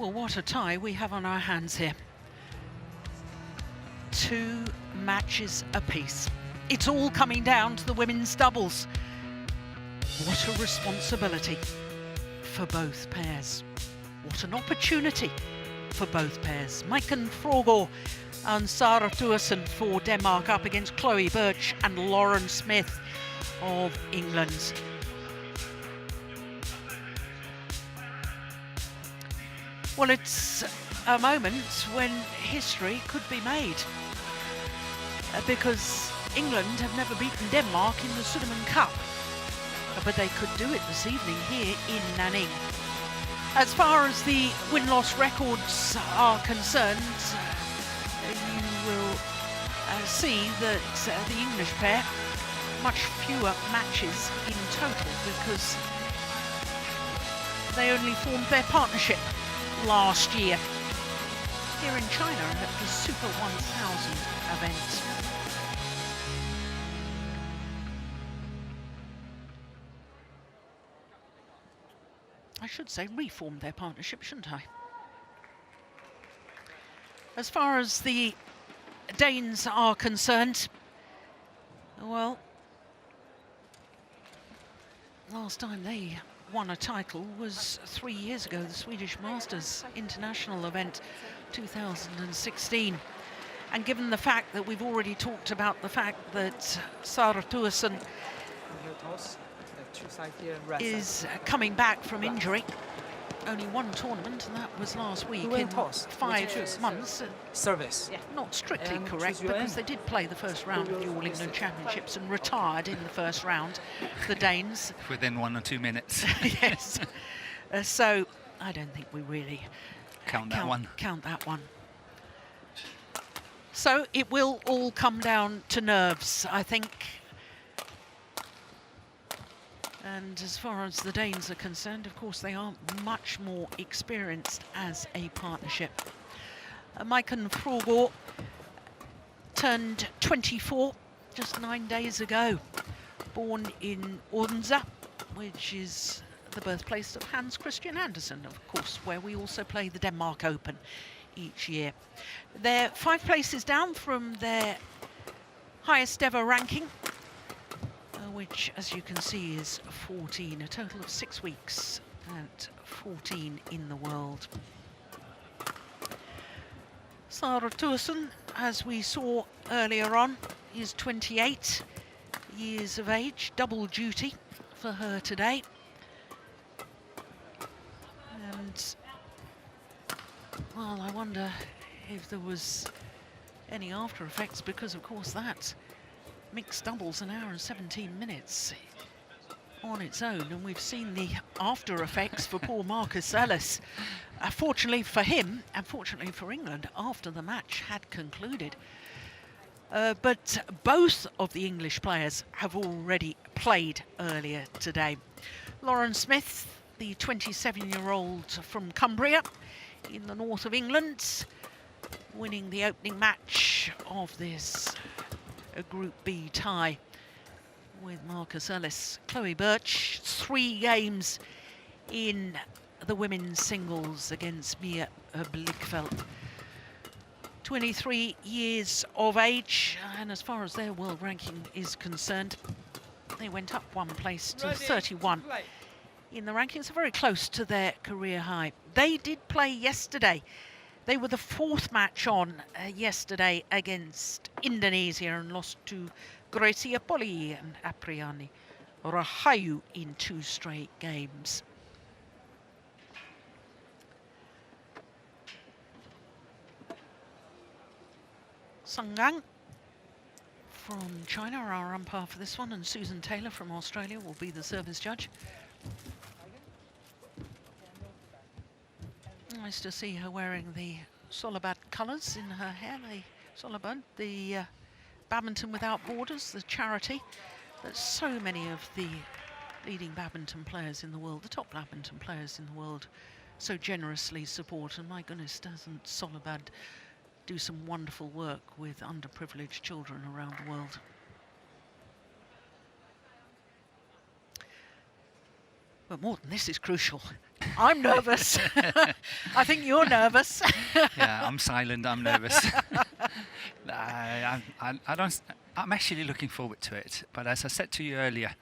Well, what a tie we have on our hands here. 2 matches apiece. It's all coming down to the women's doubles. What a responsibility for both pairs. What an opportunity for both pairs. Maiken FRUERGAARD and Sara Thuesen for Denmark up against Chloe Birch and Lauren Smith of England. Well, it's a moment when history could be made because England have never beaten Denmark in the Sudirman Cup, but they could do it this evening here in Nanning. As far as the win-loss records are concerned, you will see that the English pair much fewer matches in total because they only formed their partnership last year here in China at the Super 1000 event. I should say reformed their partnership, shouldn't I? As far as the Danes are concerned, well, last time they won a title was 3 years ago, the Swedish Masters International event 2016. And given the fact that we've already talked about the fact that Sara Thuesen is coming back from injury, only one tournament, and that was last week in 5 months. Service. Not strictly correct, because they did play the first round of the All England Championships and retired in the first round, the Danes. Within 1 or 2 minutes. Yes. So I don't think we really count that one. So it will all come down to nerves, I think. And as far as the Danes are concerned, of course, they are much more experienced as a partnership. Maiken FRUERGAARD turned 24 just 9 days ago. Born in Odense, which is the birthplace of Hans Christian Andersen, of course, where we also play the Denmark Open each year. They're 5 places down from their highest ever ranking, which, as you can see, is 14, a total of 6 weeks at 14 in the world. Sara Thuesen, as we saw earlier on, is 28 years of age, double duty for her today. And, well, I wonder if there was any after effects, because, of course, that mixed doubles 1 hour and 17 minutes on its own, and we've seen the after effects for poor Marcus Ellis. Fortunately for him, and fortunately for England, after the match had concluded. But both of the English players have already played earlier today. Lauren Smith, the 27-year-old from Cumbria in the north of England, winning the opening match of this a Group B tie with Marcus Ellis. Chloe Birch, 3 games in the women's singles against Mia Blichfeldt. 23 years of age, and as far as their world ranking is concerned, they went up 1 place to 31 in the rankings, very close to their career high. They did play yesterday. They were the 4th match on yesterday against Indonesia and lost to Gracia Poli and Apriani Rahayu in 2 straight games. Sung Gang from China, our umpire for this one, and Susan Taylor from Australia will be the service judge. Nice to see her wearing the Solibad colours in her hair. The Solibad, the Badminton Without Borders, the charity that so many of the leading badminton players in the world, the top badminton players in the world, so generously support. And my goodness, doesn't Solibad do some wonderful work with underprivileged children around the world? But more than this is crucial. I'm nervous. I think you're nervous. Yeah, I'm silent. I'm nervous. I'm actually looking forward to it. But as I said to you earlier,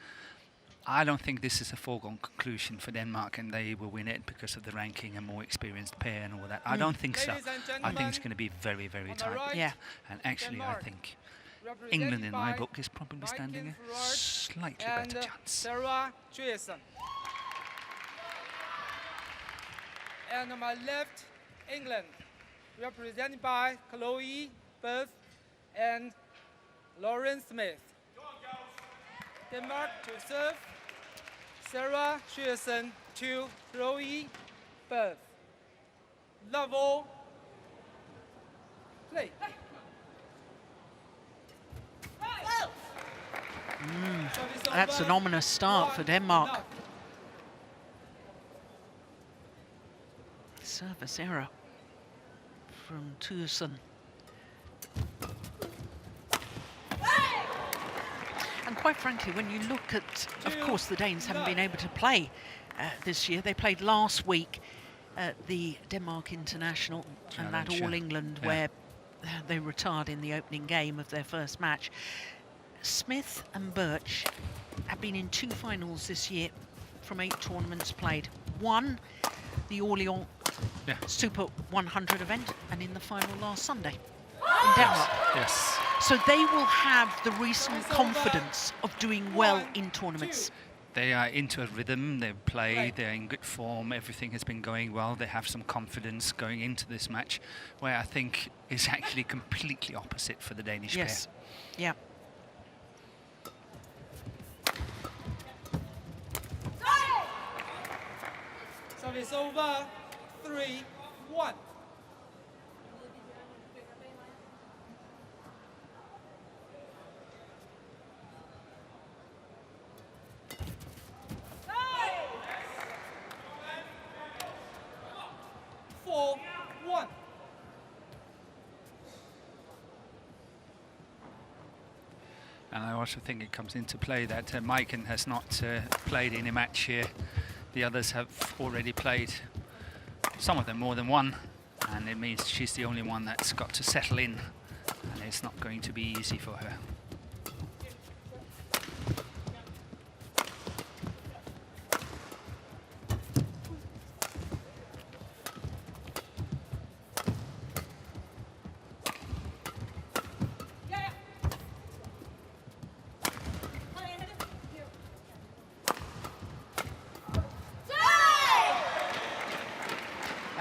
I don't think this is a foregone conclusion for Denmark, and they will win it because of the ranking and more experienced pair and all that. I don't think so. I think it's going to be very, very tight. Right, Yeah. And actually, I think England, in my book, is probably standing a slightly better chance. THYGESEN. And on my left, England, represented by Chloe Birch and Lauren Smith. Denmark to serve, THYGESEN to Chloe Birch. Level, play. That's an ominous start for Denmark. Service error from THYGESEN. And quite frankly, when you look at, of course, the Danes haven't been able to play this year. They played last week at the Denmark International and that All England where they retired in the opening game of their first match. Smith and Birch have been in 2 finals this year from 8 tournaments played. One, the Orléans Super 100 event, and in the final last Sunday in Denmark. Yes. So they will have the recent confidence of doing well in tournaments. They are into a rhythm, they play, they're in good form, everything has been going well, they have some confidence going into this match, where I think is actually completely opposite for the Danish pair. Yeah. Service over, 3-1. And I also think it comes into play that Maiken has not played in a match here. The others have already played, some of them more than one, and it means she's the only one that's got to settle in, and it's not going to be easy for her.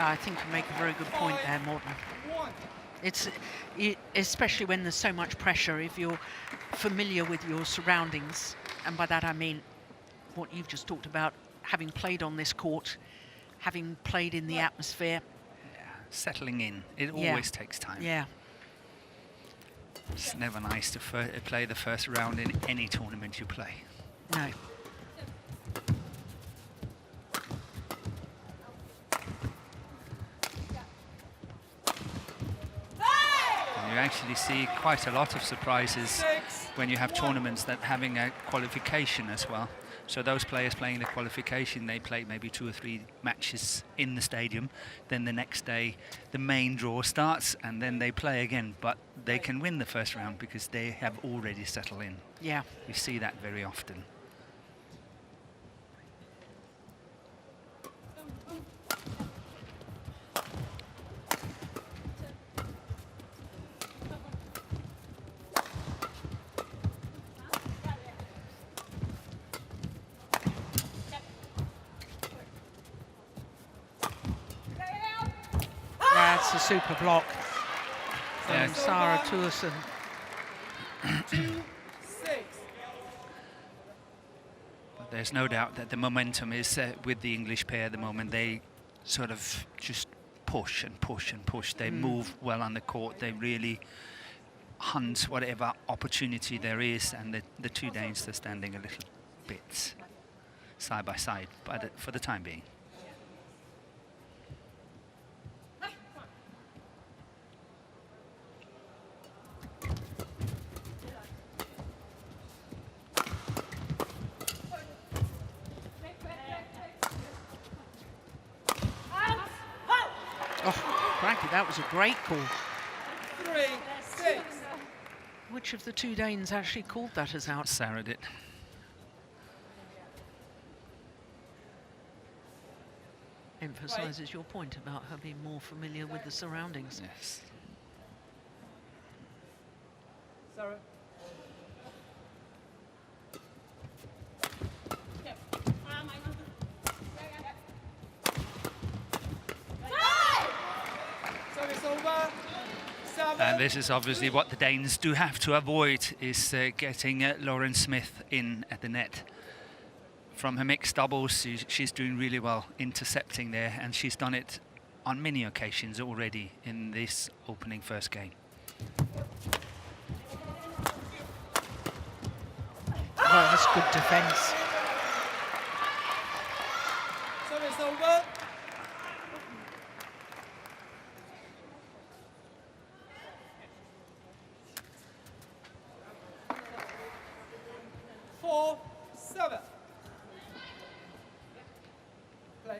I think you make a very good point there, Morten. It's especially when there's so much pressure, if you're familiar with your surroundings, and by that I mean what you've just talked about, having played on this court, having played in the atmosphere. Yeah, settling in, it always takes time. Yeah. It's never nice to play the first round in any tournament you play. No. You actually see quite a lot of surprises when you have tournaments that having a qualification as well. So those players playing the qualification, they play maybe 2 or 3 matches in the stadium. Then the next day, the main draw starts, and then they play again. But they can win the first round because they have already settled in. Yeah. We see that very often. That's a super block from Sarah THYGESEN. 2-6. But there's no doubt that the momentum is with the English pair at the moment. They sort of just push and push and push. They move well on the court. They really hunt whatever opportunity there is, and the 2 Danes are standing a little bit side by side, but for the time being. That was a great call. 3-6. Which of the two Danes actually called that as out? Sarah did. Emphasises your point about her being more familiar with the surroundings. Yes. Sarah. Service over. 7. And this is obviously what the Danes do have to avoid, is getting Lauren Smith in at the net. From her mixed doubles, she's doing really well intercepting there, and she's done it on many occasions already in this opening first game. Well, that's good defence. Service over. 4-7. Play.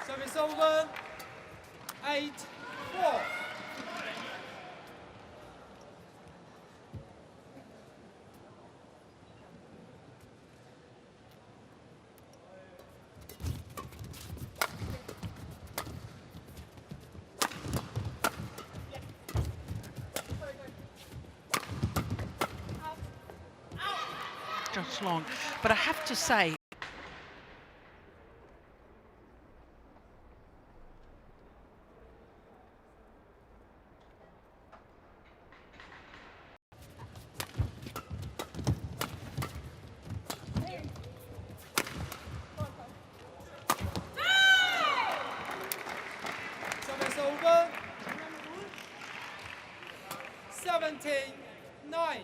Service over. 8-4. Just long. But I have to say, Service over. 17-9.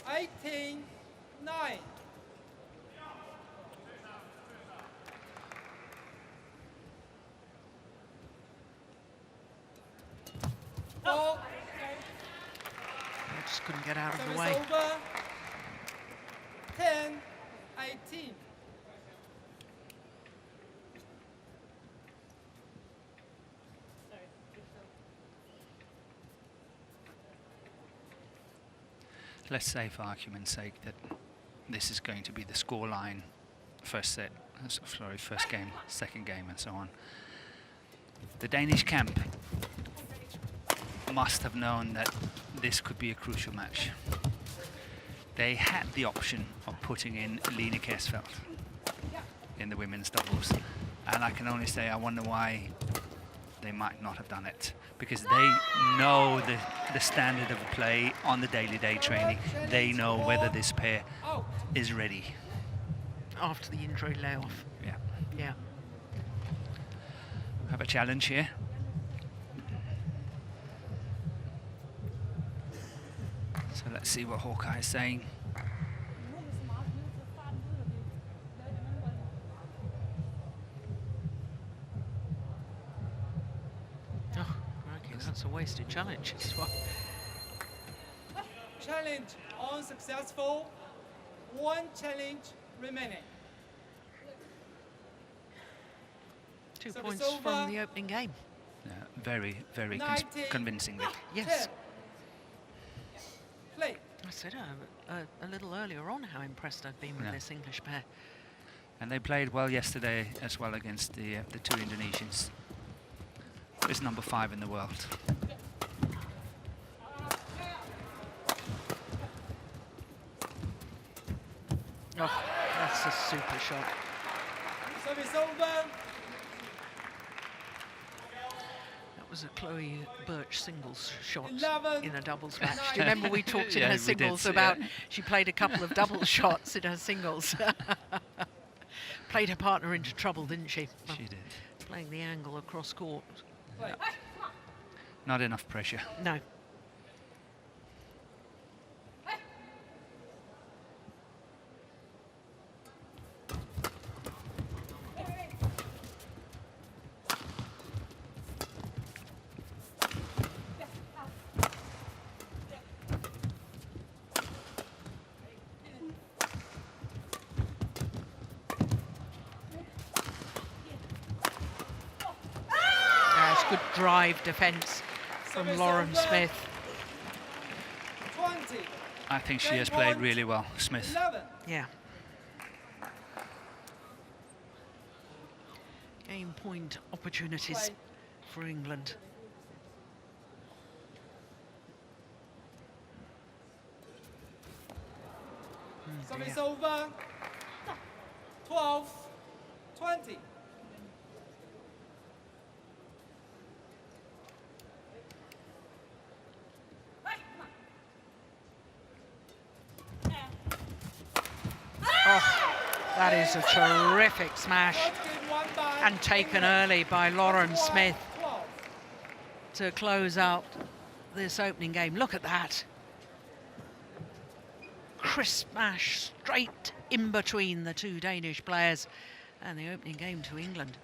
Hey! 18-9. Ball. I just couldn't get out of the Service way. over. 10-18. Let's say, for argument's sake, that this is going to be the scoreline, first game, second game, and so on. The Danish camp must have known that this could be a crucial match. They had the option of putting in Line Kersfeldt in the women's doubles, and I can only say I wonder why they might not have done it, because they know the standard of play on the daily day training. They know whether this pair is ready. After the injury layoff. Yeah. Yeah. Have a challenge here. So let's see what Hawkeye is saying. Oh, okay, that's a wasted challenge as well. Challenge unsuccessful. 1 challenge remaining. 2 Service points over. from the opening game. Very, very 19, convincingly. Yes. 10. Play. I said a little earlier on how impressed I've been with Yeah. this English pair. And they played well yesterday as well against the two Indonesians. It's number 5 in the world. Oh, that's a super shot. Service over. That was a Chloe Birch singles shot 11, in a doubles match. Do you 9. remember we talked in Yeah, her we did, singles yeah. about she played a couple of doubles shots in her singles. Played her partner into trouble, didn't she? She did. Playing the angle across court. Play. Not enough pressure. No. Good drive defence from Lauren Smith. 20. I think she has played really well, Smith. 11. Yeah. Game point opportunities for England. Service over. 12. 20. That is a terrific smash, and taken early by Lauren Smith to close out this opening game. Look at that. Crisp smash straight in between the two Danish players, and the opening game to England.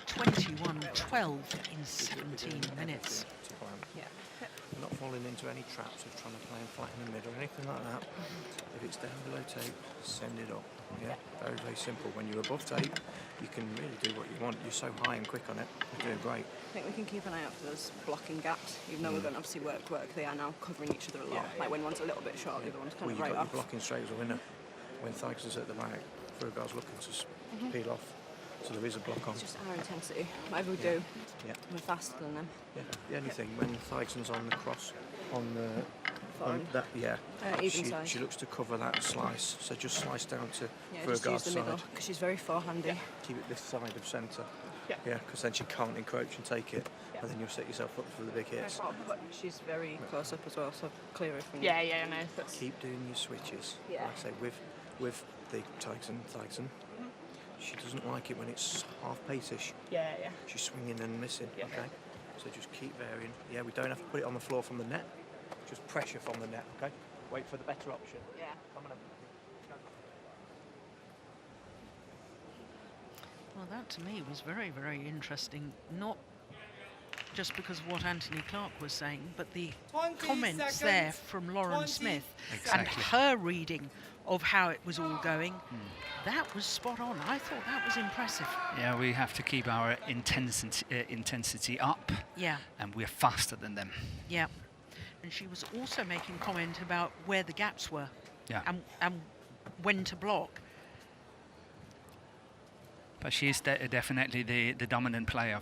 21-12 in 17 minutes. Not falling into any traps of trying to play them flat in the middle or anything like that. If it's down below tape, send it up. Yeah, very, very simple. When you're above tape, you can really do what you want. You're so high and quick on it. You're doing great. I think we can keep an eye out for those blocking gaps, even though we're going to obviously work. They are now covering each other a lot. Like when one's a little bit short, the other one's kind of right You've got off. your blocking straight as a winner. When THYGESEN's at the back, FRUERGAARD's looking to peel off. So there is a block on. It's just our intensity. Whatever we do, we're faster than them. Yeah, the only thing, when THYGESEN's on the cross, on the... Forehand. that, Even side. she looks to cover that slice, so just slice down to Yeah, just use FRUERGAARD's the side. middle, because she's very forehandy. Keep it this side of centre. Yeah. Yeah, because then she can't encroach and take it, and then you'll set yourself up for the big hits. She's very close up as well, so clear it from Yeah, I know. That's... Keep doing your switches. Yeah. Like I say, with the THYGESEN, she doesn't like it when it's half pace-ish. Yeah. She's swinging and missing, Yeah. okay? So just keep varying. Yeah, we don't have to put it on the floor from the net. Just pressure from the net, okay? Wait for the better option. Yeah. Come on. Well, that to me was very, very interesting. Not just because of what Anthony Clark was saying, but the 20 comments seconds. there from Lauren 20 Smith Exactly. and her reading of how it was all going. That was spot on. I thought that was impressive. Yeah, we have to keep our intensity up, Yeah, and we're faster than them. yeah. And she was also making comment about where the gaps were, Yeah. and when to block. But she's definitely the dominant player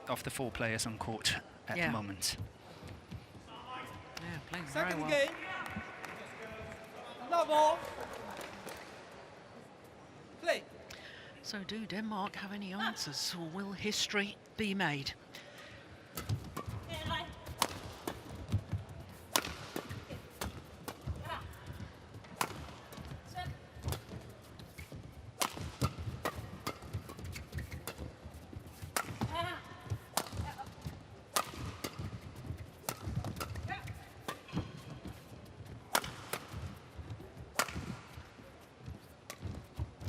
of the four players on court at Yeah. the moment. Yeah, playing very Second well. game. Level. Play. So do Denmark have any answers, or will history be made?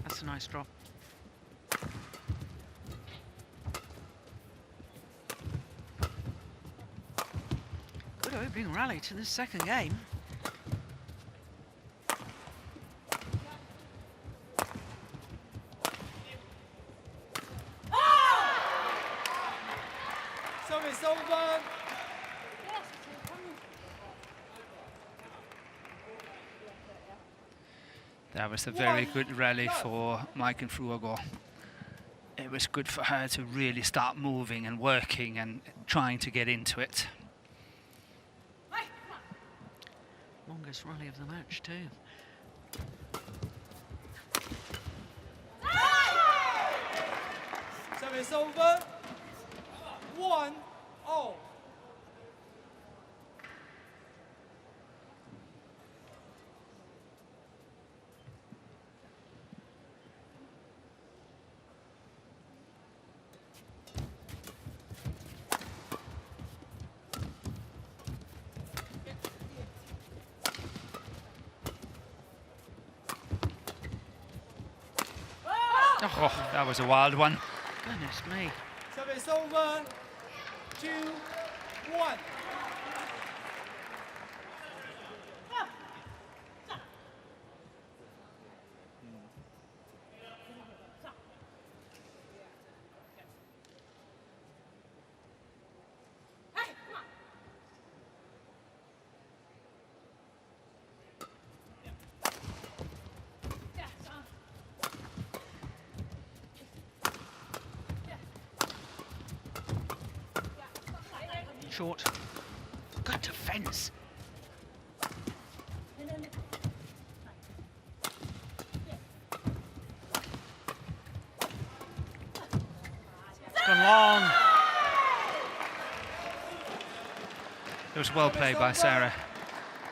That's a nice drop. Good opening rally to this second game. Service over. That was a very good rally for Maiken FRUERGAARD. It was good for her to really start moving and working and trying to get into it. Longest rally of the match too. Service over. 1-0. Oh, that was a wild one. Goodness me. Service over. 2-1. Short. Good defence. It's gone long. It was well played by Sarah,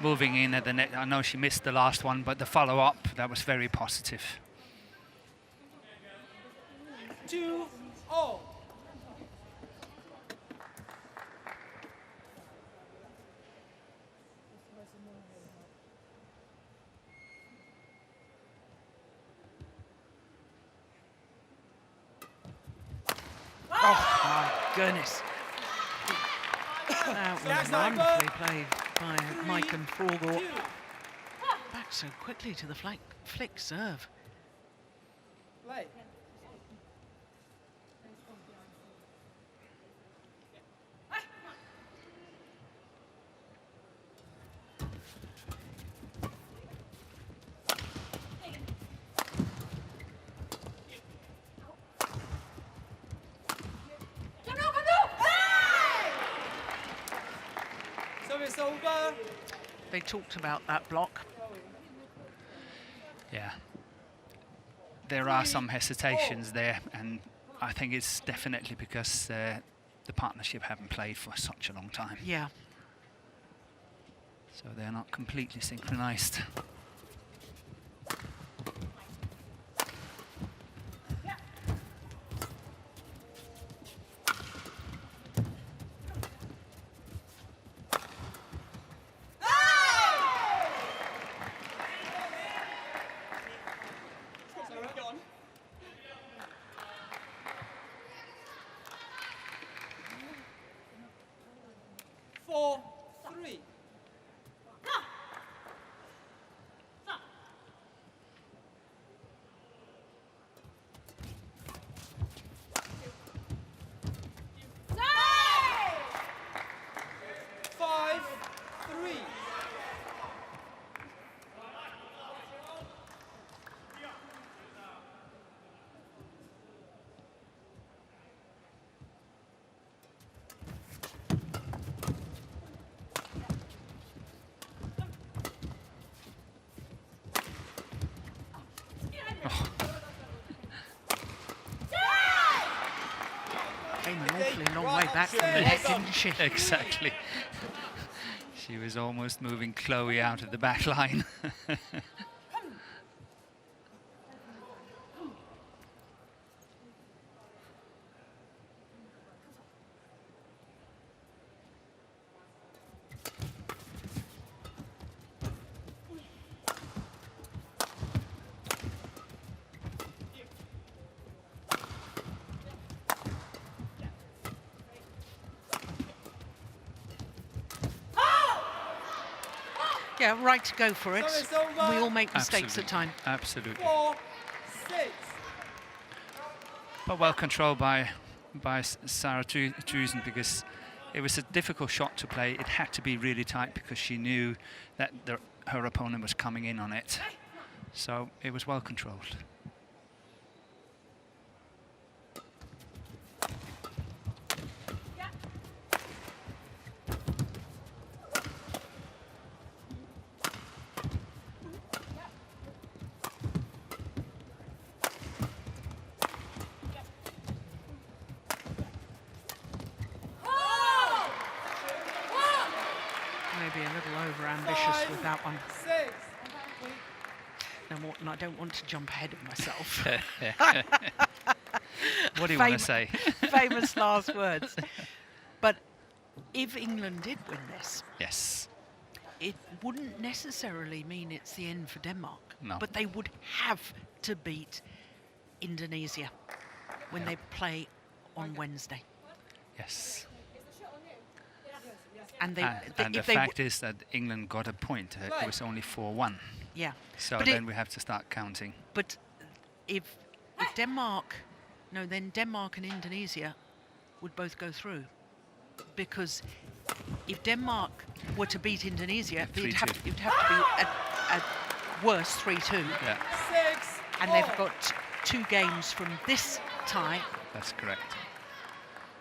moving in at the net. I know she missed the last one, but the follow-up, that was very positive. 2-0. Oh my goodness. That was wonderfully played by Mike and FRUERGAARD. Back so quickly to the flick serve. Play. Service over. They talked about that block. Yeah. There are some hesitations there, and I think it's definitely because the partnership haven't played for such a long time. Yeah. So they're not completely synchronized. Came an awfully long way back from the net, didn't she? Exactly. She was almost moving Chloe out of the back line. Yeah, right to go for it. We all make mistakes at times. Absolutely. 4-6. But well controlled by Sarah THYGESEN, because it was a difficult shot to play. It had to be really tight because she knew that her opponent was coming in on it. So it was well controlled. Maybe a little over-ambitious with that one. 6. Now, Morton, I don't want to jump ahead of myself. What do you want to say? Famous last words. But if England did win this, Yes. it wouldn't necessarily mean it's the end for Denmark. No. But they would have to beat Indonesia when they play on Wednesday. Yes. And And the fact is that England got a point. It was only 4-1. yeah. So But then we have to start counting. But if Denmark, no, then Denmark and Indonesia would both go through, because if Denmark were to beat Indonesia, it'd have to be a worse 3-2. Yeah, 6. And they've got 2 games from this tie, that's correct.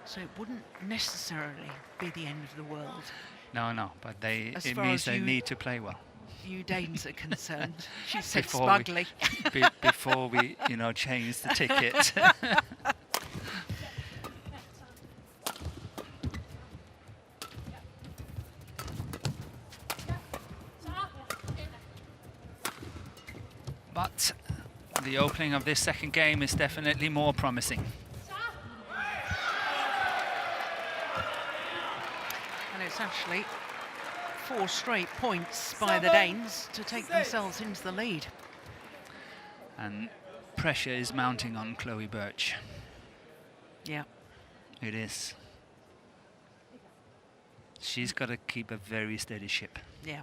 so it wouldn't necessarily be the end of the world. No, but As it far means as they you- need to play well. You Danes are concerned, she said Before we- smugly. Before we, change the ticket. But the opening of this second game is definitely more promising. And it's actually 4 straight points by the Danes to take themselves into the lead. And pressure is mounting on Chloe Birch. Yeah. It is. She's got to keep a very steady ship. Yeah.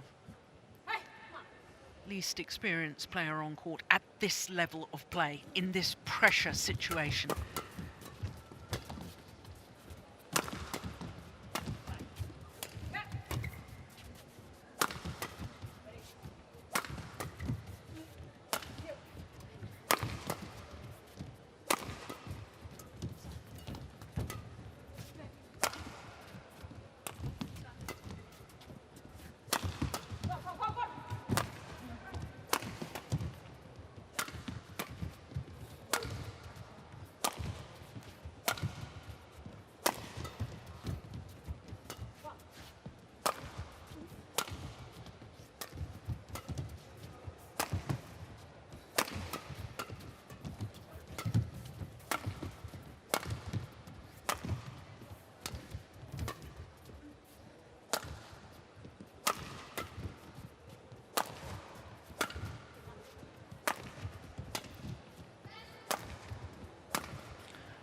Least experienced player on court at this level of play, in this pressure situation.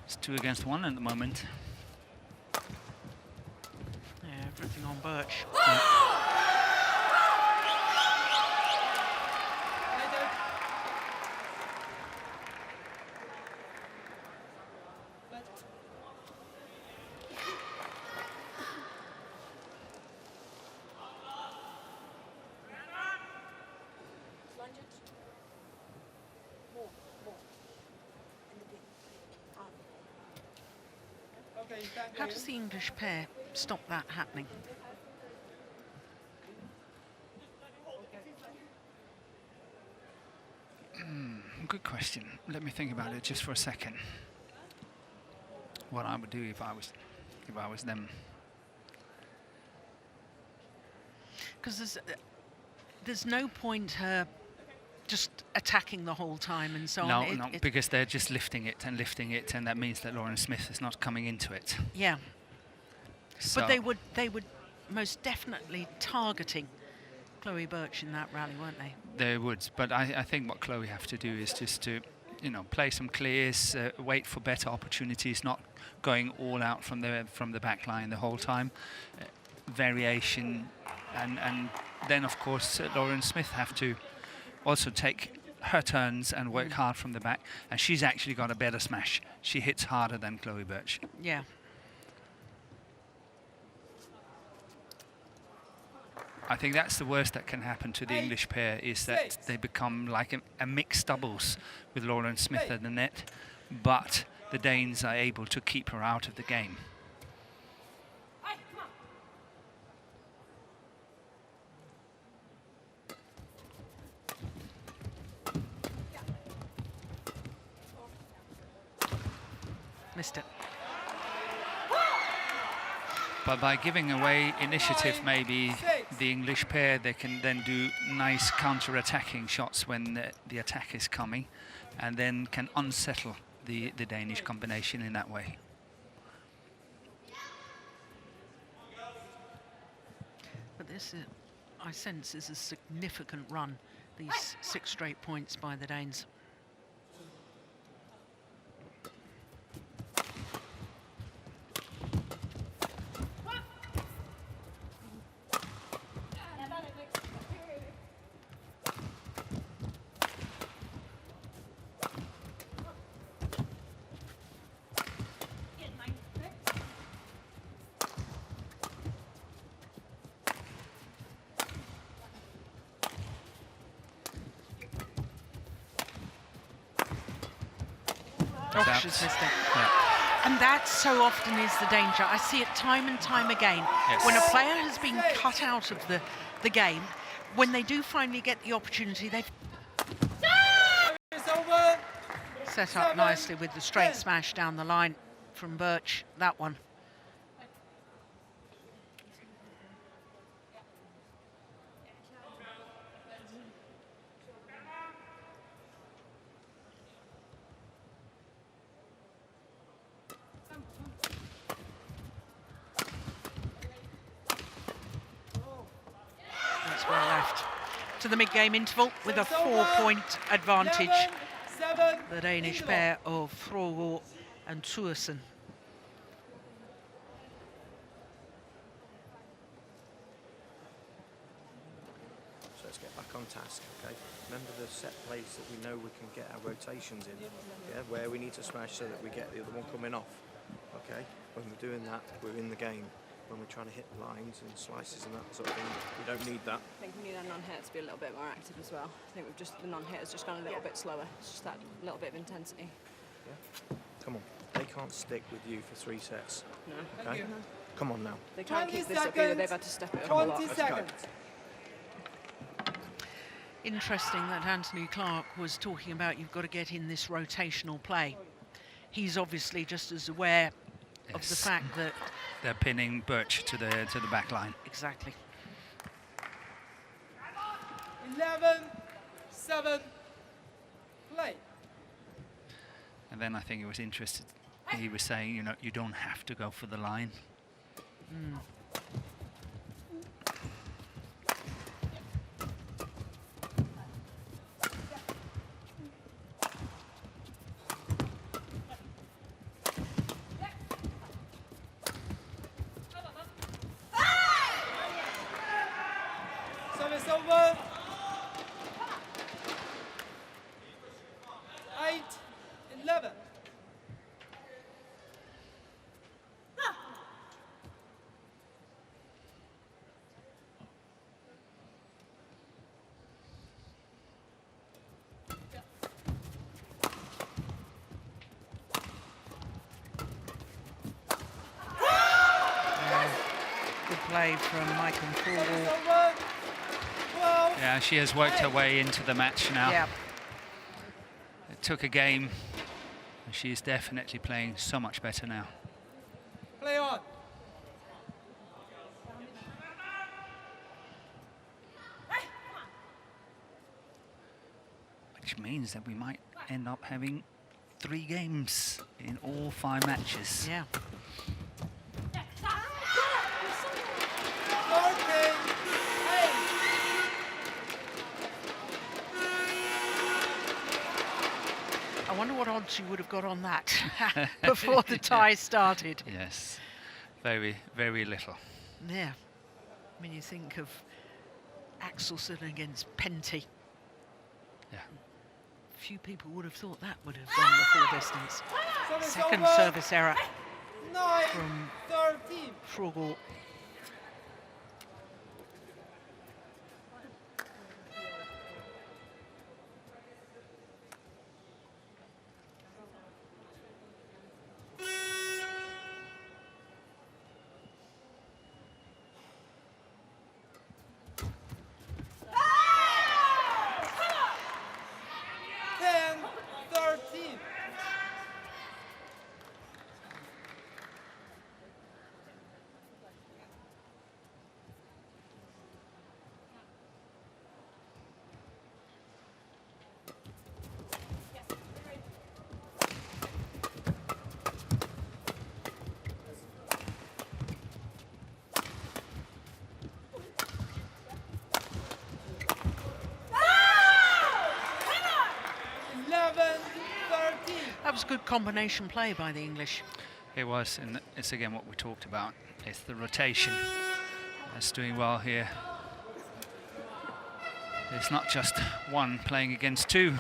It's 2 against 1 at the moment. Yeah, everything on Birch. How does the English pair stop that happening? Good question. Let me think about it just for a second. What I would do if I was them. Because there's no point her just attacking the whole time and so on. No, because they're just lifting it, and that means that Lauren Smith is not coming into it. Yeah, So but they would most definitely targeting Chloe Birch in that rally, weren't they? they would, but I think what Chloe have to do is just to, play some clears, wait for better opportunities, not going all out from the back line the whole time. Variation, and then of course Lauren Smith have to also take her turns and work hard from the back, and she's actually got a better smash. She hits harder than Chloe Birch. Yeah. I think that's the worst that can happen to the English pair, is that they become like a mixed doubles with Lauren Smith at the net, but the Danes are able to keep her out of the game. Missed it. But by giving away initiative, maybe the English pair, they can then do nice counter-attacking shots when the attack is coming, and then can unsettle the Danish combination in that way. But this, I sense, is a significant run. These 6 straight points by the Danes. Oh, out. she's missed it. Yeah. And that so often is the danger. I see it time and time again. Yes. When a player has been cut out of the game, when they do finally get the opportunity, they Service over. set up nicely with the straight smash down the line from Birch, that one. That's well left. To the mid-game interval with a 4-point advantage. 7. The Danish pair of FRUERGAARD and THYGESEN. So let's get back on task, okay? Remember the set plays that we know we can get our rotations in, yeah? Where we need to smash so that we get the other one coming off, okay? When we're doing that, we're in the game. When we're trying to hit lines and slices and that sort of thing, we don't need that. I think we need our non-hit to be a little bit more active as well. I think the non-hit has just gone a little bit slower. It's just that little bit of intensity. Yeah? Come on. They can't stick with you for 3 sets. No. Okay? Come on now. They can't 20 keep this up either. seconds. They've had to step it up a lot. 20 seconds. Interesting that Anthony Clark was talking about you've got to get in this rotational play. He's obviously just as aware of the Yes. fact that They're pinning Birch to the back line. exactly. 11. 7. Play. And then I think he was interested. He was saying, you know, you don't have to go for the line. Service over. 8. 11. Good play from Michael Service FRUERGAARD. over. 12. Yeah, she has worked her way into the match now. Yeah, It took a game, and she is definitely playing so much better now. Play on. Which means that we might end up having 3 games in all 5 matches. yeah. 14. 8. I wonder what odds you would have got on that before the tie started. Yes, very, very little. Yeah. I mean, you think of Axelsen against Penty. Yeah. Few people would have thought that would have gone the full distance. Service Second over. service error 9. from 13. FRUERGAARD. That was good combination play by the English. It was, and it's again what we talked about. It's the rotation that's doing well here. It's not just one playing against 2.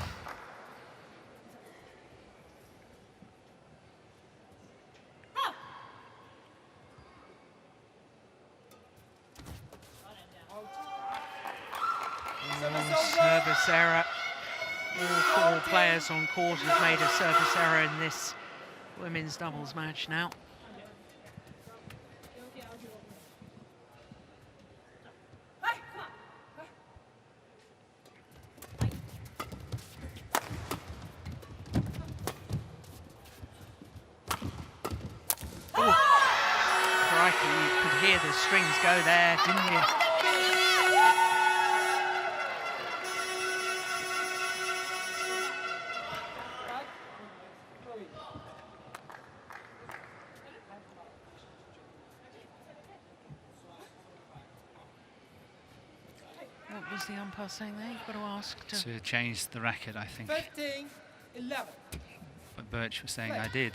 Service error All 4 players on court have made a service error in this women's doubles match now. Crikey, you could hear the strings go there, didn't you? What was the umpire saying there? You've got to ask To change the racket, I think. 15-11. But Birch was saying I did.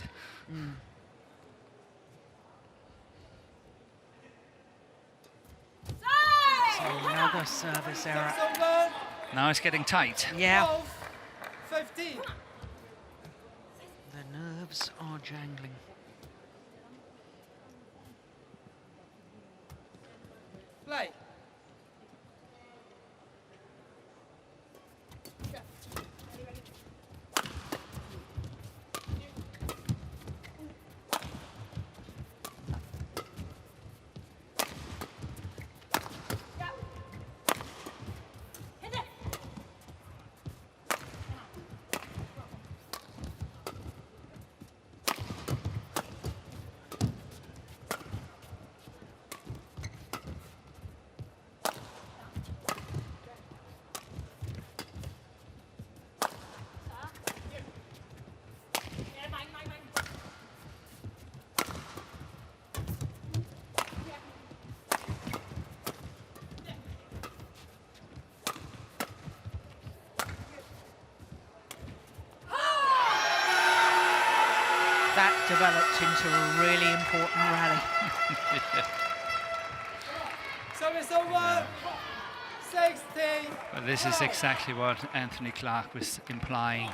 So another service error. Over. Now it's getting tight. Yeah. 12-15. The nerves are jangling. Play. That developed into a really important rally. Service over. 16. But this is exactly what Anthony Clark was implying.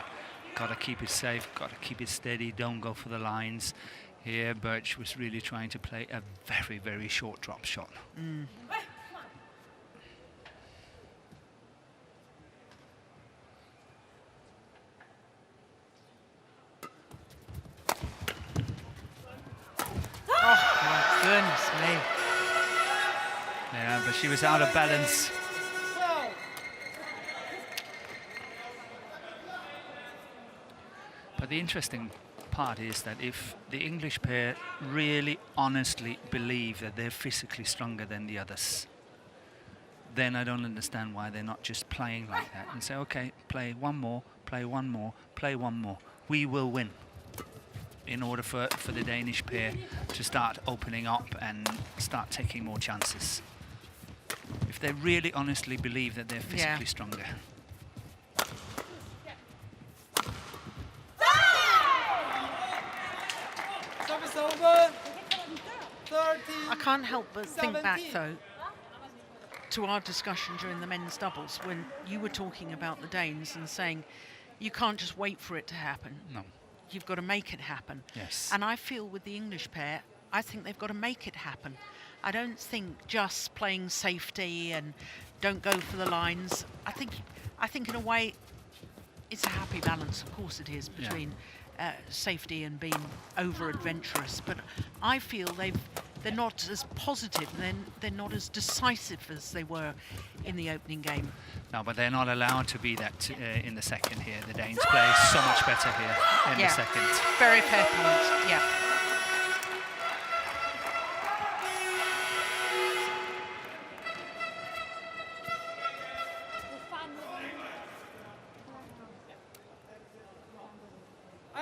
Got to keep it safe, got to keep it steady, don't go for the lines. Here, Birch was really trying to play a very, very short drop shot. Oh, my goodness me. Yeah, but she was out of balance. 12. But the interesting part is that if the English pair really honestly believe that they're physically stronger than the others, then I don't understand why they're not just playing like that and say, okay, play one more, play one more, play one more. We will win. In order for the Danish pair to start opening up and start taking more chances. If they really honestly believe that they're physically stronger. Service over. 13. I can't help but think back, 17. though, to our discussion during the men's doubles when you were talking about the Danes and saying you can't just wait for it to happen. No. You've got to make it happen. Yes. And I feel with the English pair, I think they've got to make it happen. I don't think just playing safety and don't go for the lines. I think in a way it's a happy balance, of course it is, between safety and being over adventurous. But I feel they're not as positive, they're not as decisive as they were in the opening game. No, but they're not allowed to be that in the second here. The Danes play so much better here in the second. Very fair point, yeah.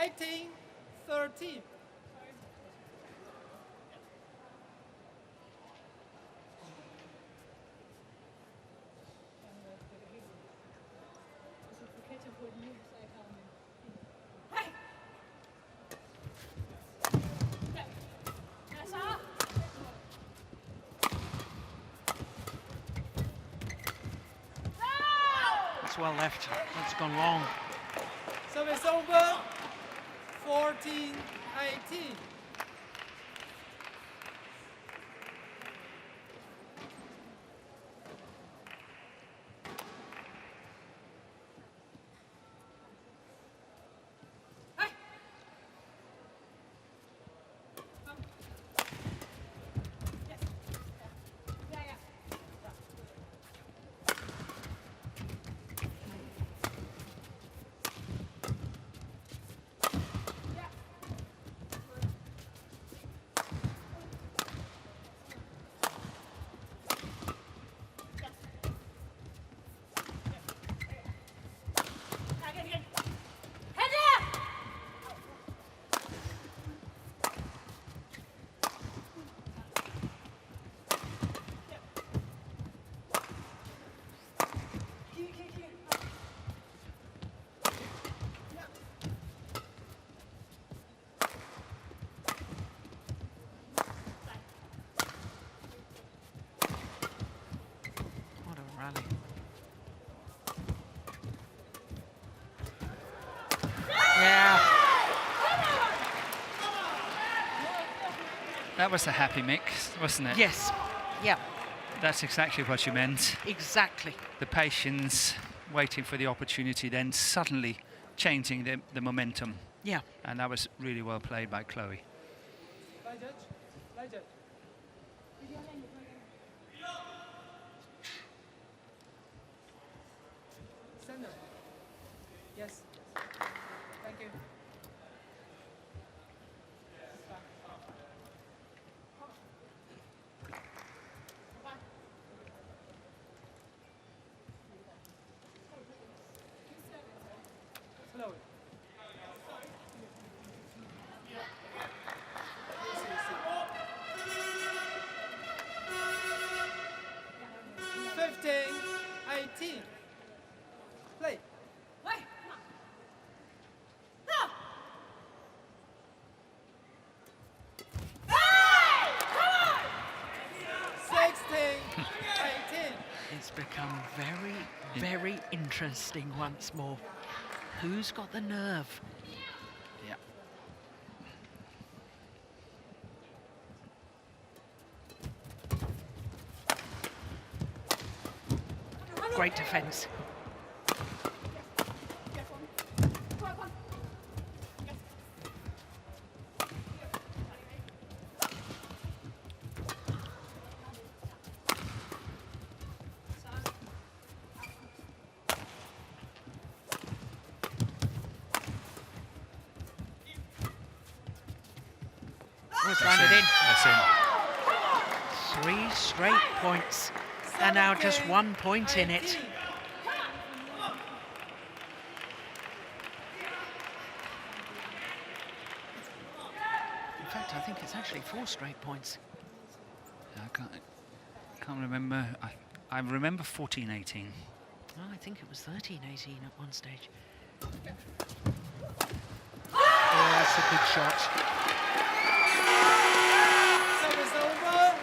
Eighteen, 13. That's well left, that's gone long. Service over. 14, 18. That was a happy mix, wasn't it? Yes. Yeah, That's exactly what you meant. exactly. The patience, waiting for the opportunity, then suddenly changing the momentum. Yeah. And that was really well played by Chloe. Line judge. Line judge. Center. Yes. Thank you. Slowly. Fifteen, 18. Play. 16, 18. It's become very, very interesting once more. Who's got the nerve? Yeah. Great defence. Was landed in. That's in. 3 straight points, and now just 1 point in it. 18. In fact, I think it's actually 4 straight points. I can't remember. I remember 14-18. Oh, I think it was 13-18 at one stage. Oh, that's a good shot. Service over.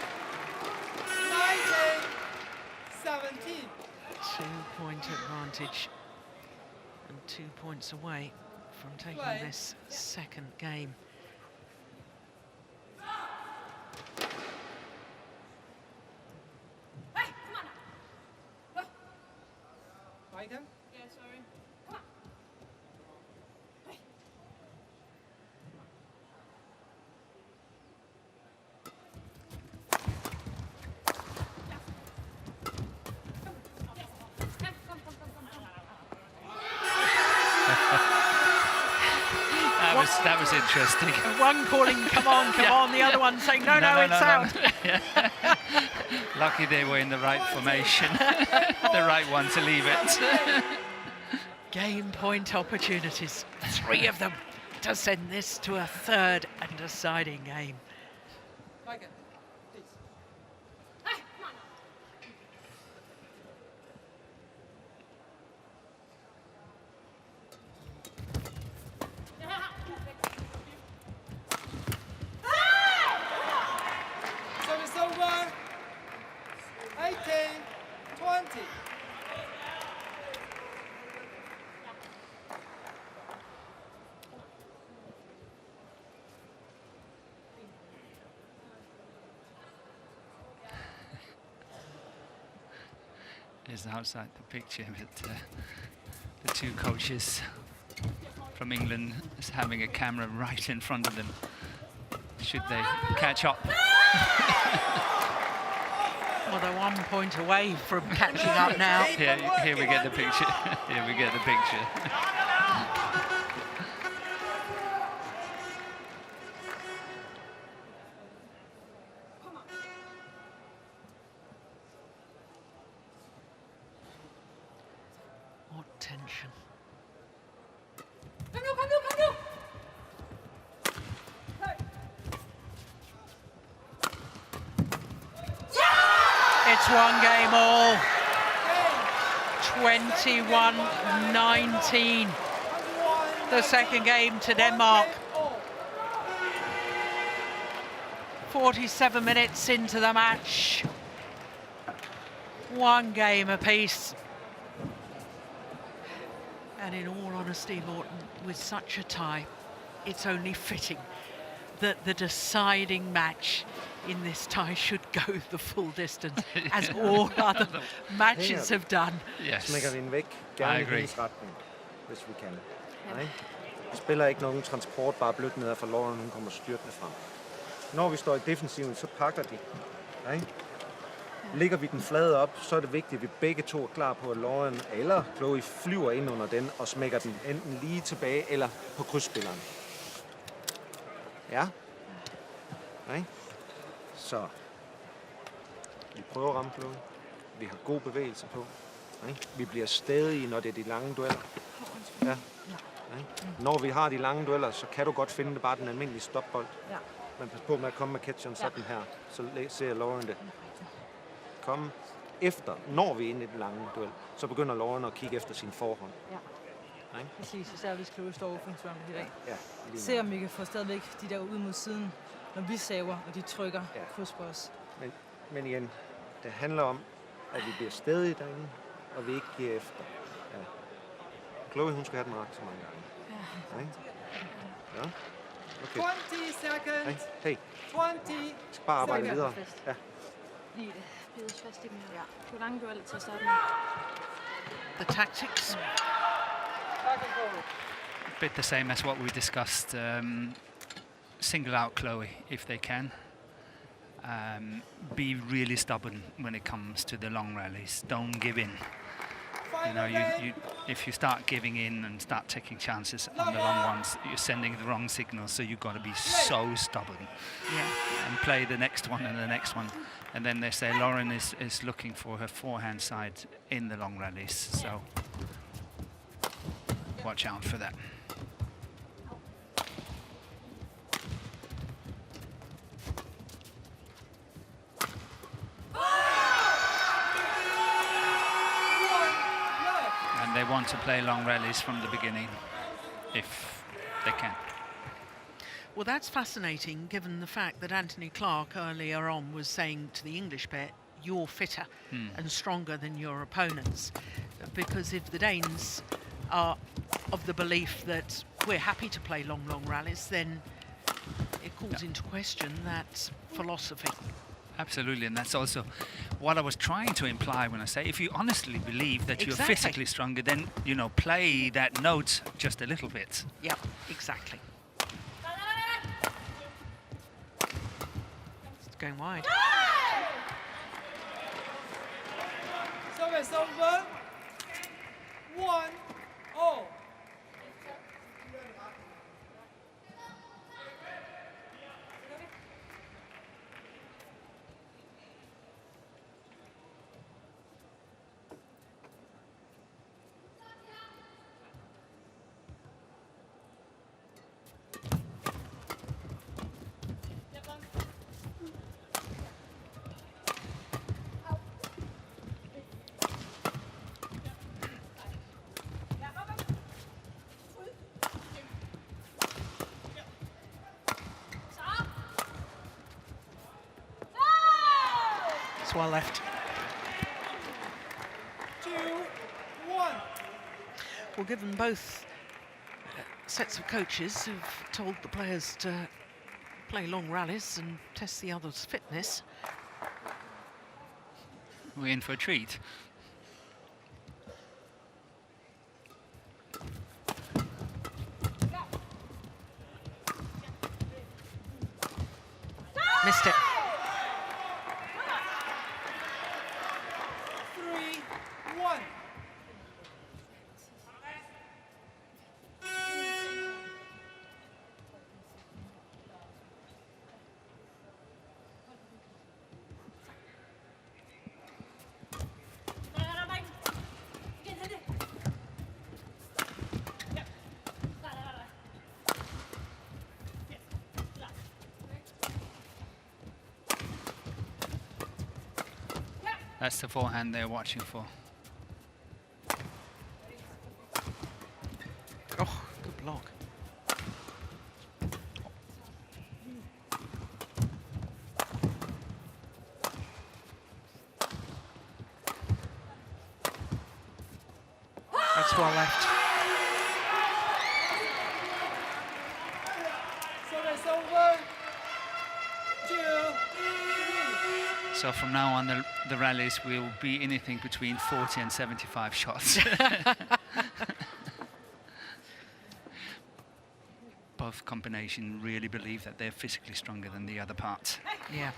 19, 17. 2-point advantage and 2 points away from taking Play. this second game. Item. Yeah, sorry. That was interesting. One calling, come on, come Yeah. on, the other one saying, no, no, it's out. Yeah. Lucky they were in the right formation, the right one to leave it. Game point opportunities, 3 of them, to send this to a third and deciding game. Michael, please. Service over. 18, 20. Is outside the picture, but the 2 coaches from England is having a camera right in front of them. Should they catch up? Well, they're 1 point away from catching up now. Here we get the picture. Here we get the picture. What tension. It's 1 game all. 21-19. The second game to Denmark. 47 minutes into the match. 1 game apiece. And in all honesty, Morton, with such a tie, it's only fitting that the deciding match in this tie should go the full distance, as all other matches have done. Yes. Smækker vi den væk, I gerne i agree. hendes retning, hvis vi kan. Nej? Vi spiller ikke nogen transport, bare blødt ned for Lauren, hun kommer styrtende frem. Når vi står i defensiven, så pakker de. Nej? Ligger vi den flade op, så er det vigtigt, at vi begge to er klar på, at Lauren eller Chloe flyver ind under den og smækker den enten lige tilbage eller på krydsspilleren. Ja? Nej? Så. Vi prøver at ramme Chloe. Vi har god bevægelse på. Nej? Vi bliver stædige, når det er de lange dueller. Ja. Nej? Når vi har de lange dueller, så kan du godt finde det bare den almindelige stopbold. Ja. Men pas på med at komme med catcheren sådan her. Så ser Lauren det. Kom efter, når vi er inde i den lange duel, så begynder Lauren at kigge efter sin forhånd. Ja. Nej? Præcis, især hvis Chloe står offensivt i dag. Ja, lige Se om vi kan få stadigvæk de der ud mod siden, når vi saver, og de trykker kryds på os. Men igen, det handler om, at vi bliver stædige derinde, og vi ikke giver efter. Ja. Chloe, hun skal have den ret så mange gange. Nej? Ja. Okay. 20 seconds. Hey, 20 vi skal bare arbejde seconds. videre. Ja. Lige det. Bides fast i dem her. På lange dueller til at starte med. The tactics. Second goal. A bit the same as what we discussed. Single out Chloe if they can. Be really stubborn when it comes to the long rallies. Don't give in. You know, if you start giving in and start taking chances on the long ones, you're sending the wrong signal. So you've got to be so stubborn, and play the next one and the next one. And then they say Lauren is looking for her forehand side in the long rallies. So watch out for that. And they want to play long rallies from the beginning, if they can. Well, that's fascinating, given the fact that Anthony Clark earlier on was saying to the English pair, you're fitter and stronger than your opponents. Because if the Danes are of the belief that we're happy to play long rallies, then it calls into question that philosophy. Absolutely, and that's also what I was trying to imply when I say if you honestly believe that you're Exactly. physically stronger, then, you know, play that note just a little bit. Yeah, exactly. It's going wide. Service over. 1-0. It's well left. 2-1. Well, given both sets of coaches who've told the players to play long rallies and test the other's fitness, We're in for a treat. missed it. 3-1. That's the forehand they're watching for. Oh, good block. That's well left. Service over. So from now on, the rallies will be anything between 40 and 75 shots. Both combinations really believe that they're physically stronger than the other part. Yeah.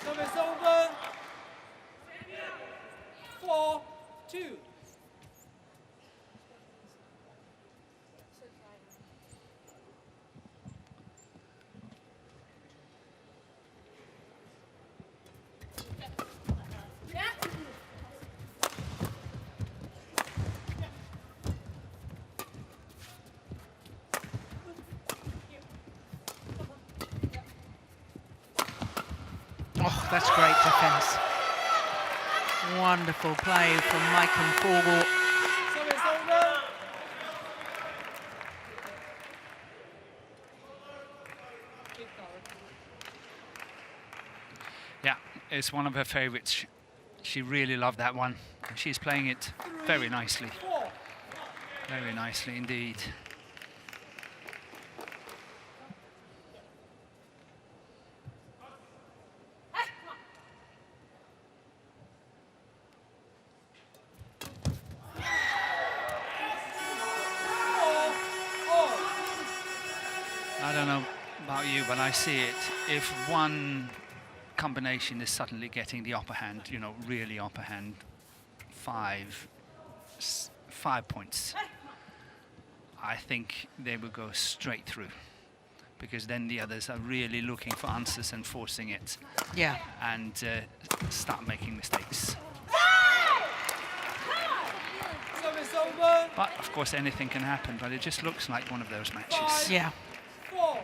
Service over. 4-2. Oh, that's great defence. Wonderful play from Mike and Fogel. Service over. Yeah, it's one of her favourites. She really loved that one. She's playing it very nicely. 4. Very nicely indeed. I don't know about you, but I see it. If one combination is suddenly getting the upper hand, you know, really upper hand, 5 points, I think they will go straight through, because then the others are really looking for answers and forcing it. Yeah. And start making mistakes. Service over. But of course anything can happen, but it just looks like one of those matches. Yeah. 4.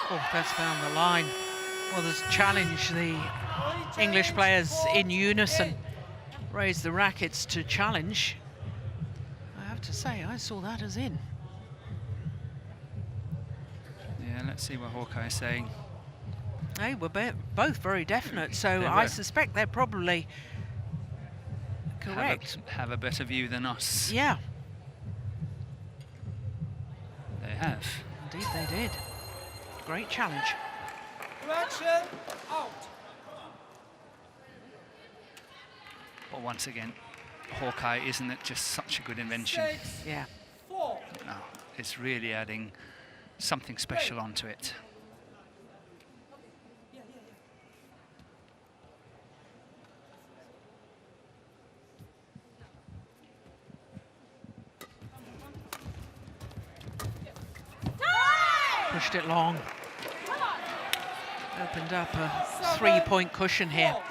Oh, that's found the line. Well, there's challenge. The English players in unison raise the rackets to challenge. I have to say, I saw that as in. Yeah, let's see what Hawkeye is saying. They were both very definite, so They I were. suspect they're probably correct. Have a better view than us. Yeah, They have. indeed they did. Great challenge. Correction. Out. But once again, Hawkeye, isn't it just such a good invention? 6. Yeah. 4. No, it's really adding something special onto it. Pushed it long. Opened up a 3-point cushion here. 4.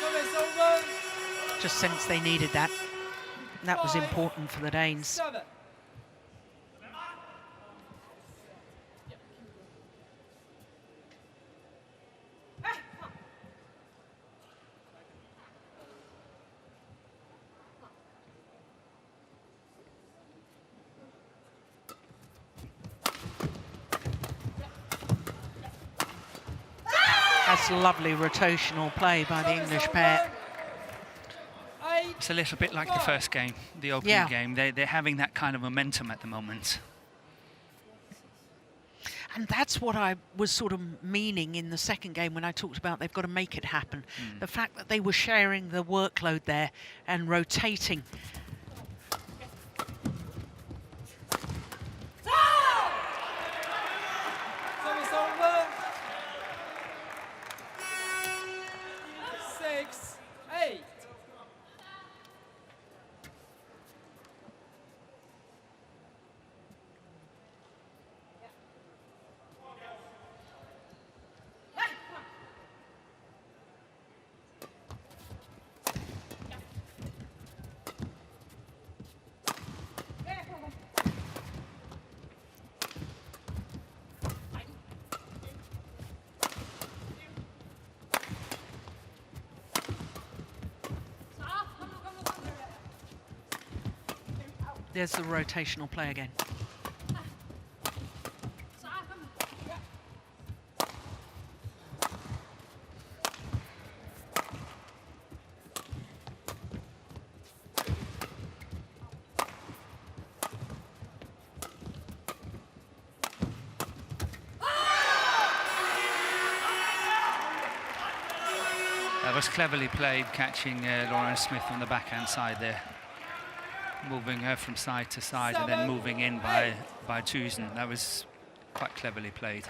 Service over. Just sensed they needed that. That was 5, important for the Danes. 7. That's lovely rotational play by the English pair. 8. It's a little bit like the first game, the opening Yeah. game. They're having that kind of momentum at the moment. And that's what I was sort of meaning in the second game when I talked about they've got to make it happen. The fact that they were sharing the workload there and rotating. Service over. 6, There's the rotational play again. That was cleverly played, catching Lauren Smith on the backhand side there. Moving her from side to side and then moving in by THYGESEN. That was quite cleverly played.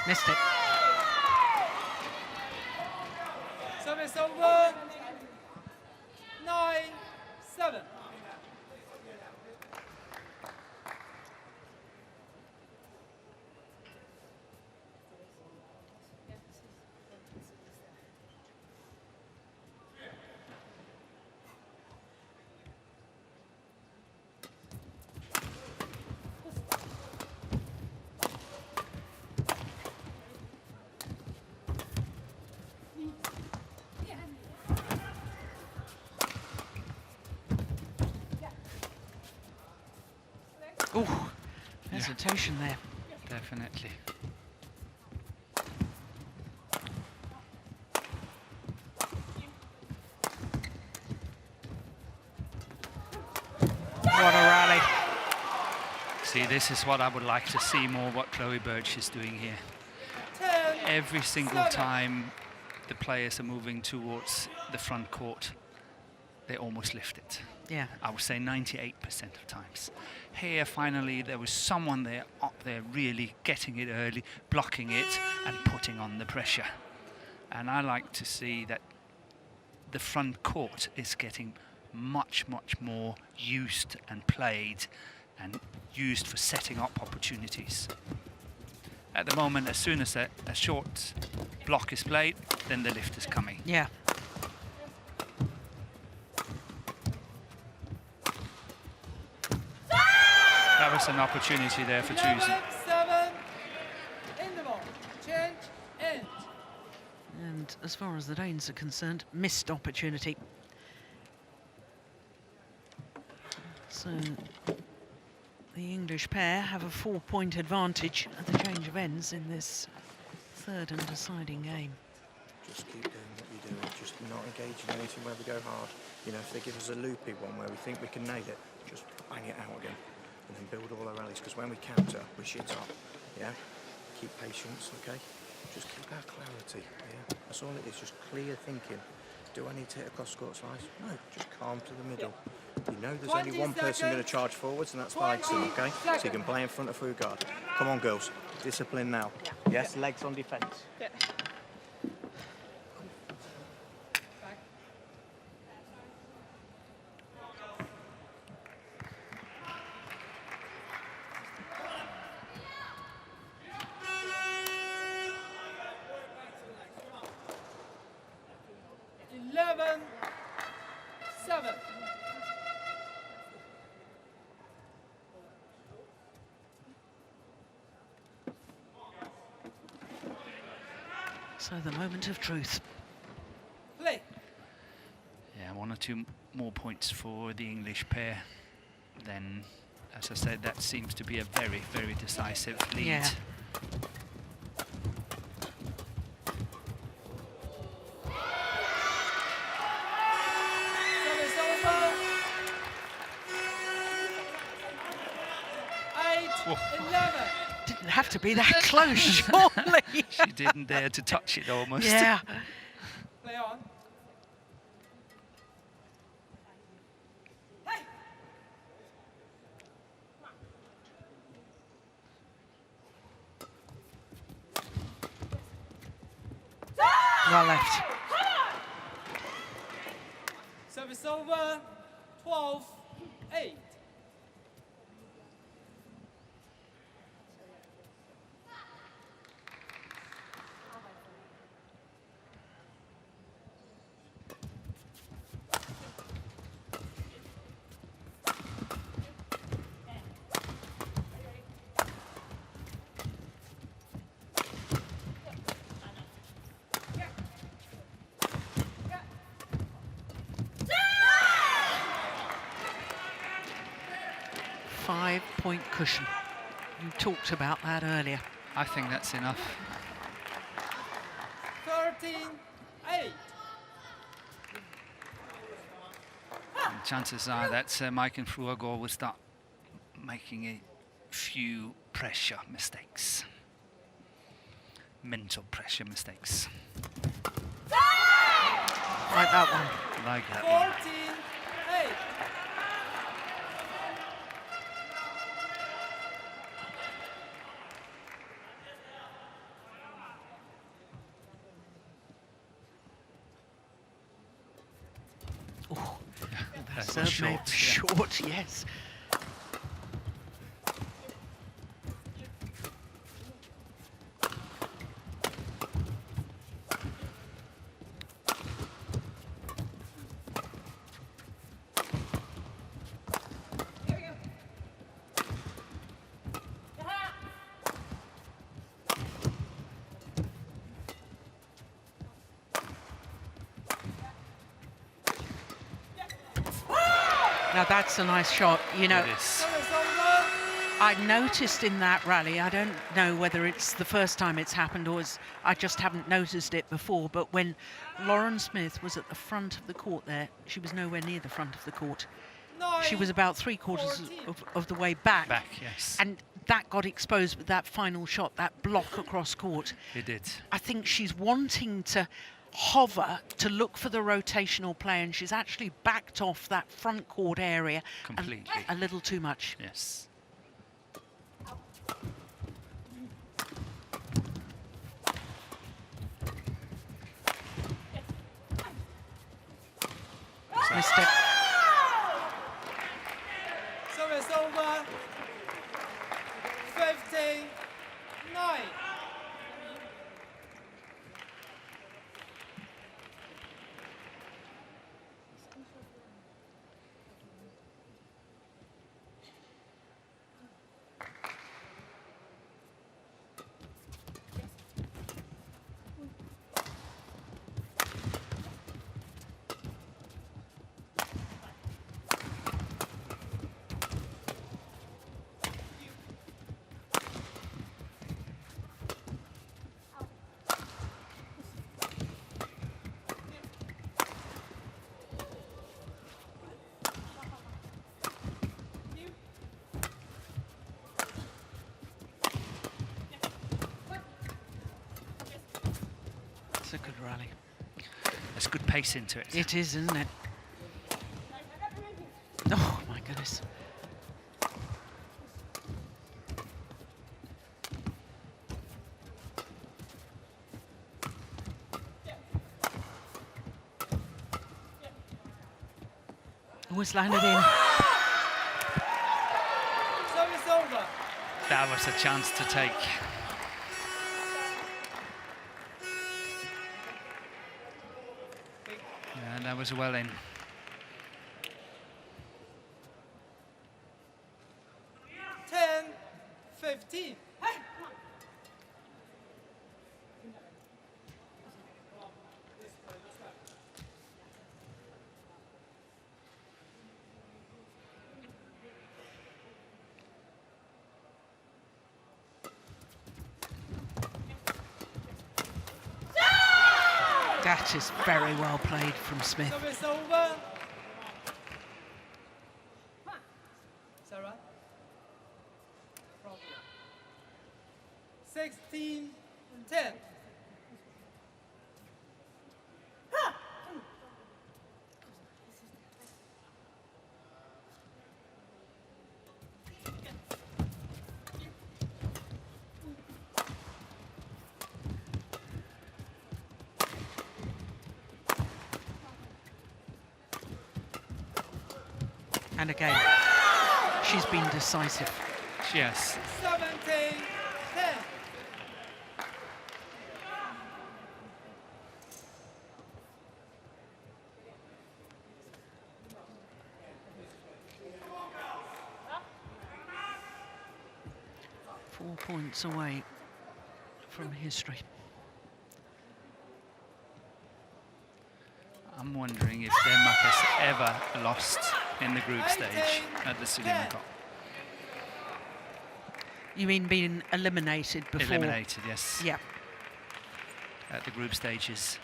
Missed it. Service over. 9-7. Oh, hesitation there. Definitely. What a rally. See, this is what I would like to see more, what Chloe BIRCH is doing here. Every single time the players are moving towards the front court, they almost lift it. Yeah. I would say 98% of times. Here, finally, there was someone there up there really getting it early, blocking it and putting on the pressure. And I like to see that the front court is getting much, much more used and played and used for setting up opportunities. At the moment, as soon as a short block is played, then the lift is coming. Yeah. That was an opportunity there for THYGESEN. 7 in the ball. Change end. And as far as the Danes are concerned, missed opportunity. So the English pair have a 4-point advantage at the change of ends in this third and deciding game. Just keep doing what you're doing, just not engage in anything where we go hard. You know, if they give us a loopy one where we think we can nail it, just bang it out again. And then build all our rallies, because when we counter, we shit up, yeah? Keep patience, okay? Just keep our clarity, yeah? That's all it is, just clear thinking. Do I need to hit across court slice? No, just calm to the middle. You know there's only one person going to charge forwards, and that's THYGESEN, okay? So you can play in front of FRUERGAARD. Come on, girls. Discipline now. Yes, legs on defence. Yeah. So the moment of truth. Play. Yeah, 1 or 2 more points for the English pair. Then, as I said, that seems to be a very, very decisive lead. Yeah. Service over. 8-11. Didn't have to be that close, surely. She didn't dare to touch it almost. Yeah. Play on. Well left. Service over. 12-8. Five-point cushion. You talked about that earlier. I think that's enough. 13-8. And chances are that Mike and FRUERGAARD will start making a few pressure mistakes. Mental pressure mistakes. Like that one. Like that one. 14-8. Oh, That serve was short. short, yes. Now that's a nice shot. You know, It is. Service over. I noticed in that rally, I don't know whether it's the first time it's happened or I just haven't noticed it before, but when Lauren Smith was at the front of the court there, she was nowhere near the front of the court. She was about 3/4 of the way back. Back, yes. And that got exposed with that final shot, that block across court. It did. I think she's wanting to hover to look for the rotational play, and she's actually backed off that front court area Completely. a little too much. Yes. Missed it. Service over. 15-9. It's a good rally. There's good pace into it. It is, isn't it? Oh, my goodness. Always landed in. Service over. That was a chance to take. And that was well in. Ten, 15. That is very well played from Smith. Service over. Sarah. 16-10. And again, she's been decisive. Yes. 17-10. Four points away from history. I'm wondering if Denmark has ever lost in the group stage at the Suleiman Cup. You mean being eliminated before? Eliminated, yes. Yeah. At the group stages.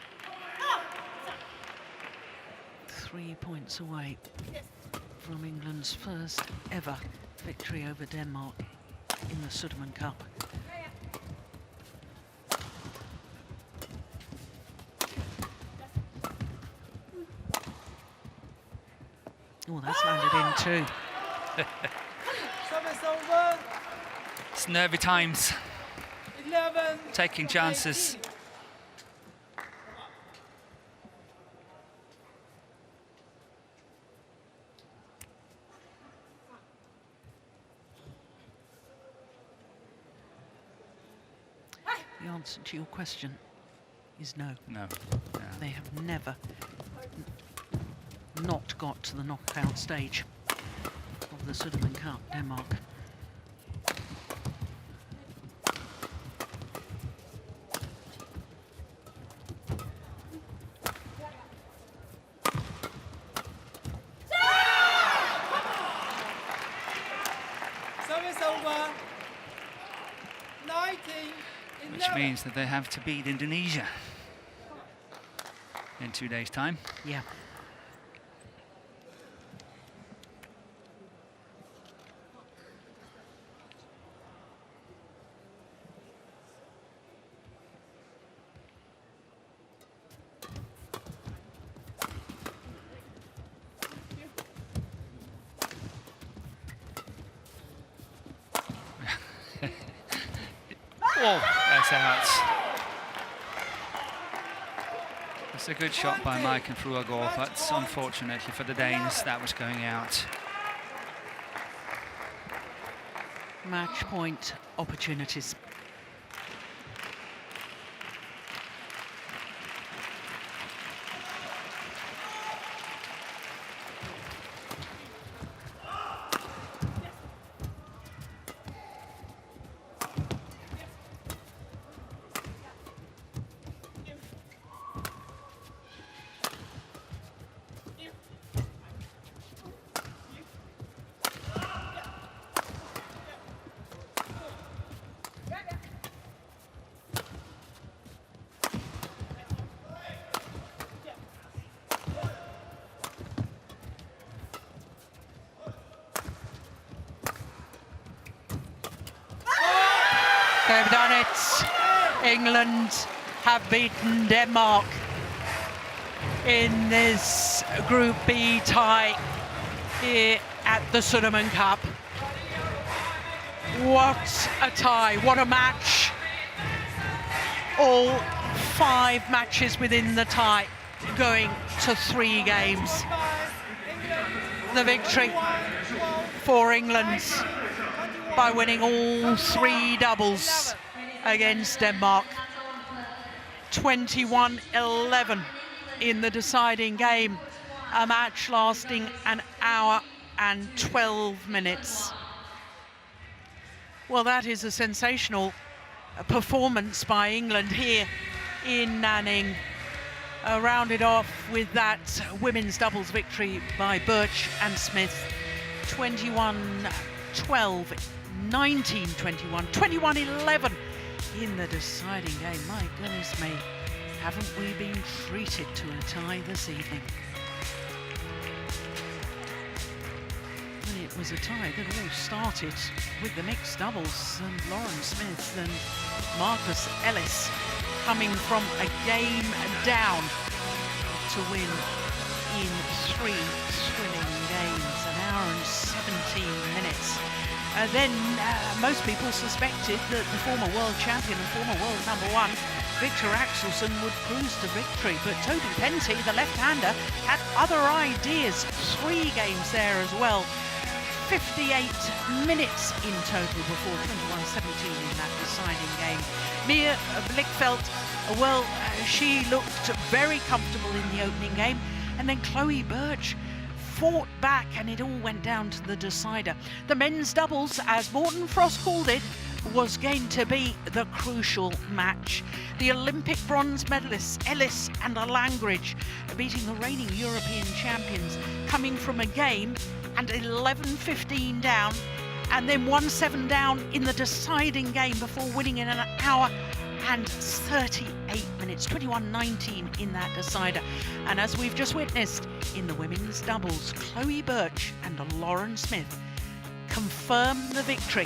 3 points away from England's first ever victory over Denmark in the Suleiman Cup. Oh, that's landed in too. Service over. It's nervy times. 11. Taking chances. The answer to your question is no. No. They have never not got to the knockout stage of the Suleiman Cup, Denmark. Service over. 19. Which means that they have to beat Indonesia in 2 days' time. Yeah. Oh, that's out. It's a good shot by Mike and FRUERGAARD, but unfortunately for the Danes, that was going out. Match point opportunities. They've done it. England have beaten Denmark in this Group B tie here at the Suleiman Cup. What a tie, what a match. All 5 matches within the tie going to 3 games. The victory for England by winning all 3 doubles against Denmark. 21-11 in the deciding game, a match lasting an hour and 12 minutes. Well, that is a sensational performance by England here in Nanning. Rounded off with that women's doubles victory by Birch and Smith. 21-12, 19-21, 21-11 in the deciding game. My goodness me, haven't we been treated to a tie this evening? And it was a tie that all started with the mixed doubles and Lauren Smith and Marcus Ellis coming from a game down to win in 3 thrilling games, an hour and 17 minutes. Then most people suspected that the former world champion and former world #1 Victor Axelsen would cruise to victory, but Toby Pensy, the left-hander, had other ideas. 3 games there as well. 58 minutes in total before 21-17 in that deciding game. Mia Blichfeldt, well, she looked very comfortable in the opening game, and then Chloe Birch fought back, and it all went down to the decider. The men's doubles, as Morten Frost called it, was going to be the crucial match. The Olympic bronze medalists Ellis and Langridge beating the reigning European champions, coming from a game and 11-15 down, and then 1-7 down in the deciding game before winning in an hour and 38 minutes, 21-19 in that decider. And as we've just witnessed in the women's doubles, Chloe Birch and Lauren Smith confirm the victory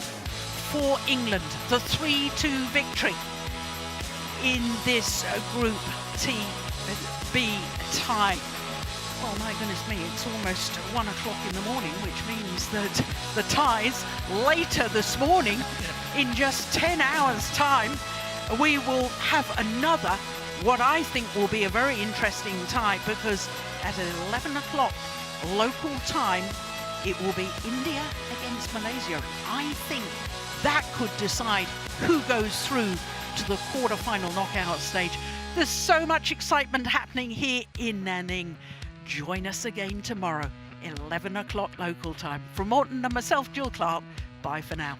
for England, the 3-2 victory in this Group B tie. Oh my goodness me, it's almost 1 o'clock in the morning, which means that the ties later this morning, in just 10 hours time, we will have another, what I think will be a very interesting tie, because at 11 o'clock local time, it will be India against Malaysia. I think that could decide who goes through to the quarter-final knockout stage. There's so much excitement happening here in Nanning. Join us again tomorrow, 11 o'clock local time. From Morten and myself, Jill Clark, bye for now.